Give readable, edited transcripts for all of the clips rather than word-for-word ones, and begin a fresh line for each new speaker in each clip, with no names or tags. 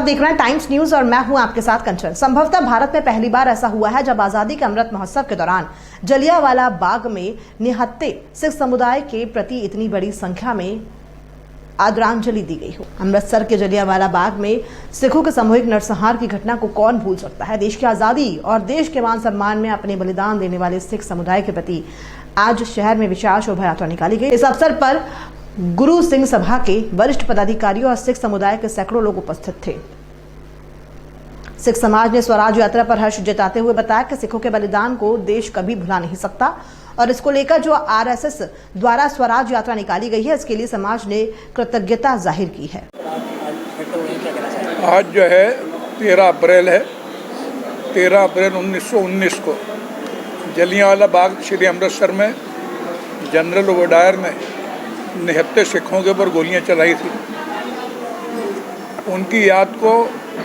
देख रहे हैं टाइम्स न्यूज और मैं हूं आपके साथ कंचन। संभवतः भारत में पहली बार ऐसा हुआ है जब आजादी के अमृत महोत्सव के दौरान जलियांवाला बाग में निहत्थे सिख समुदाय के प्रति इतनी बड़ी संख्या में आदरांजलि दी गई हो। अमृतसर के जलियांवाला बाग में सिखों के सामूहिक नरसंहार की घटना को कौन भूल सकता है। देश की आजादी और देश के मान सम्मान में अपने बलिदान देने वाले सिख समुदाय के प्रति आज शहर में विशाल शोभा यात्रा निकाली गई। इस अवसर पर गुरु सिंह सभा के वरिष्ठ पदाधिकारियों और सिख समुदाय के सैकड़ों लोग उपस्थित थे। सिख समाज ने स्वराज यात्रा पर हर्ष जताते हुए बताया कि सिखों के बलिदान को देश कभी भुला नहीं सकता और इसको लेकर जो आरएसएस द्वारा स्वराज यात्रा निकाली गई है, इसके लिए समाज ने कृतज्ञता जाहिर की है।
आज जो है 13 अप्रैल है। 13 अप्रैल 1919 को जलियांवाला बाग श्री अमृतसर में जनरल ओबेडायर ने निहत्थे सिखों के ऊपर गोलियां चलाई थी। उनकी याद को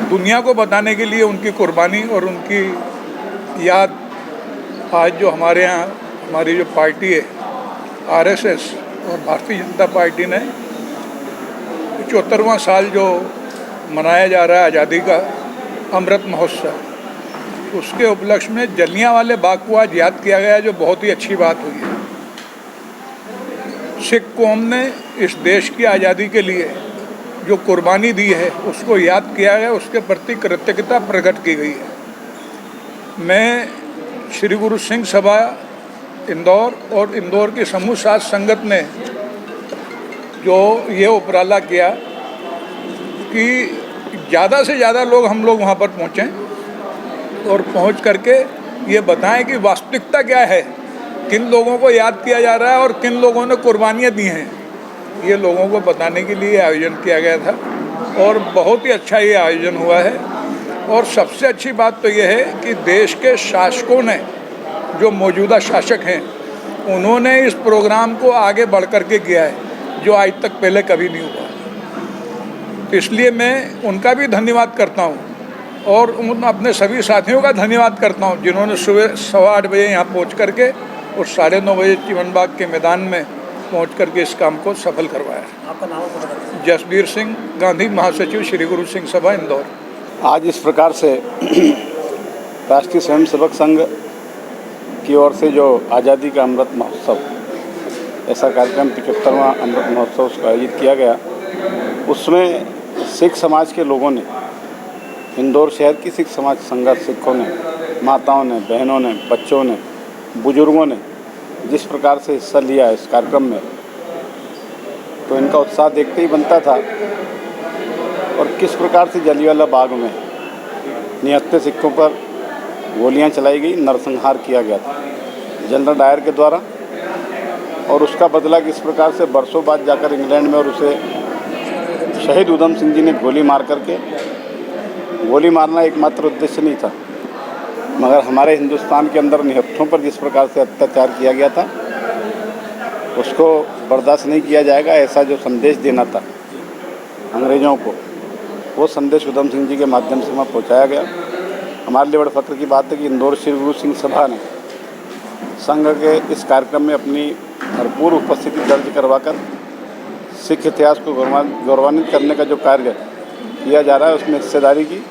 दुनिया को बताने के लिए उनकी कुर्बानी और उनकी याद आज जो हमारे यहाँ हमारी जो पार्टी है आरएसएस और भारतीय जनता पार्टी ने 74वां साल जो मनाया जा रहा है आज़ादी का अमृत महोत्सव, उसके उपलक्ष्य में जलियांवाले बाग को आज याद किया गया, जो बहुत ही अच्छी बात हुई है। सिख कौम ने इस देश की आज़ादी के लिए जो कुर्बानी दी है उसको याद किया गया, उसके प्रति कृतज्ञता प्रकट की गई है। मैं श्री गुरु सिंह सभा इंदौर और इंदौर की समूह साध संगत ने जो ये उपराला किया कि ज़्यादा से ज़्यादा लोग हम लोग वहाँ पर पहुँचें और पहुँच करके ये बताएं कि वास्तविकता क्या है, किन लोगों को याद किया जा रहा है और किन लोगों ने कुर्बानियाँ दी हैं। ये लोगों को बताने के लिए आयोजन किया गया था और बहुत ही अच्छा ये आयोजन हुआ है। और सबसे अच्छी बात तो ये है कि देश के शासकों ने, जो मौजूदा शासक हैं, उन्होंने इस प्रोग्राम को आगे बढ़ कर के किया है, जो आज तक पहले कभी नहीं हुआ। तो इसलिए मैं उनका भी धन्यवाद करता हूँ और उन अपने सभी साथियों का धन्यवाद करता हूँ जिन्होंने सुबह 8:15 बजे यहाँ पहुँच करके और 9:30 बजे चिमन बाग के मैदान में पहुँच करके इस काम को सफल करवाया।
आपका नाम?
जसबीर सिंह, गांधी महासचिव, श्री गुरु सिंह सभा इंदौर।
आज इस प्रकार से राष्ट्रीय स्वयंसेवक संघ की ओर से जो आज़ादी का अमृत महोत्सव, ऐसा कार्यक्रम 75वां अमृत महोत्सव उसका आयोजित किया गया, उसमें सिख समाज के लोगों ने, इंदौर शहर की सिख समाज संगत सिखों ने, माताओं ने, बहनों ने, बच्चों ने, बुजुर्गों ने जिस प्रकार से हिस्सा लिया इस कार्यक्रम में, तो इनका उत्साह देखते ही बनता था। और किस प्रकार से जलियांवाला बाग में निहत्थे सिखों पर गोलियां चलाई गई, नरसंहार किया गया था जनरल डायर के द्वारा, और उसका बदला किस प्रकार से बरसों बाद जाकर इंग्लैंड में और उसे शहीद उधम सिंह जी ने गोली मार करके, गोली मारना एकमात्र उद्देश्य नहीं था, मगर हमारे हिंदुस्तान के अंदर निहत्थों पर जिस प्रकार से अत्याचार किया गया था उसको बर्दाश्त नहीं किया जाएगा, ऐसा जो संदेश देना था अंग्रेज़ों को, वो संदेश उधम सिंह जी के माध्यम से वहाँ पहुँचाया गया। हमारे लिए बड़े फ़ख्र की बात है कि इंदौर श्री गुरु सिंह सभा ने संघ के इस कार्यक्रम में अपनी भरपूर उपस्थिति दर्ज करवाकर सिख इतिहास को गौरवान्वित करने का जो कार्य किया जा रहा है उसमें हिस्सेदारी की।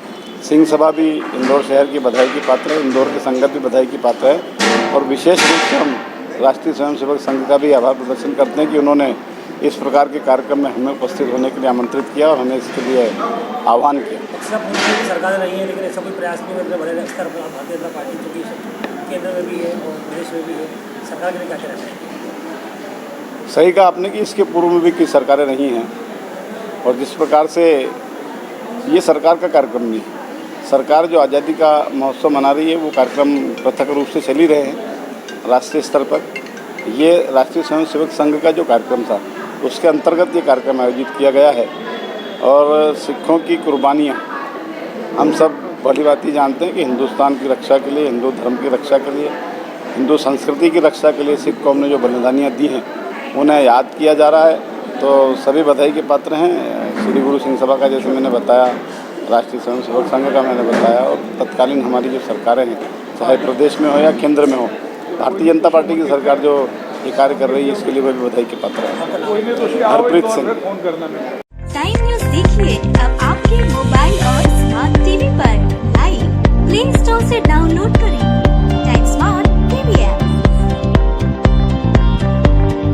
सिंह सभा भी इंदौर शहर की बधाई की पात्र है, इंदौर की संगत भी बधाई की पात्र है और विशेष रूप से हम राष्ट्रीय स्वयंसेवक संघ का भी आभार प्रदर्शन करते हैं कि उन्होंने इस प्रकार के कार्यक्रम में हमें उपस्थित होने के लिए आमंत्रित किया और हमें इसके लिए आह्वान किया।
सरकार नहीं है, लेकिन ऐसा कोई प्रयास नहीं है बड़े स्तर पर भारतीय जनता पार्टी चूँकि केंद्र में भी है और प्रदेश में भी है, सरकार के लिए क्या कहना चाहिए?
सही कहा आपने कि इसके पूर्व में भी कई सरकारें नहीं हैं और जिस प्रकार से ये सरकार का कार्यक्रम नहीं है, सरकार जो आज़ादी का महोत्सव मना रही है वो कार्यक्रम पृथक रूप से चल ही रहे हैं राष्ट्रीय स्तर पर। ये राष्ट्रीय स्वयंसेवक संघ का जो कार्यक्रम था उसके अंतर्गत ये कार्यक्रम आयोजित किया गया है और सिखों की कुर्बानियाँ हम सब भली भांति जानते हैं कि हिंदुस्तान की रक्षा के लिए, हिंदू धर्म की रक्षा के लिए, हिंदू संस्कृति की रक्षा के लिए सिख कौम ने जो बलिदानियाँ दी हैं उन्हें याद किया जा रहा है। तो सभी बधाई के पात्र हैं। श्री गुरु सिंह सभा का जैसे मैंने बताया, राष्ट्रीय स्वयंसेवक संघ का मैंने बताया और तत्कालीन हमारी जो सरकारें हैं, चाहे प्रदेश में हो या केंद्र में हो, भारतीय जनता पार्टी की सरकार जो ये कार्य कर रही है इसके लिए वो भी बधाई के पात्र है। हरप्रीत सिंह।
टाइम न्यूज़ देखिए अब आपके मोबाइल और प्ले स्टोर से डाउनलोड करें टाइम स्मार्ट।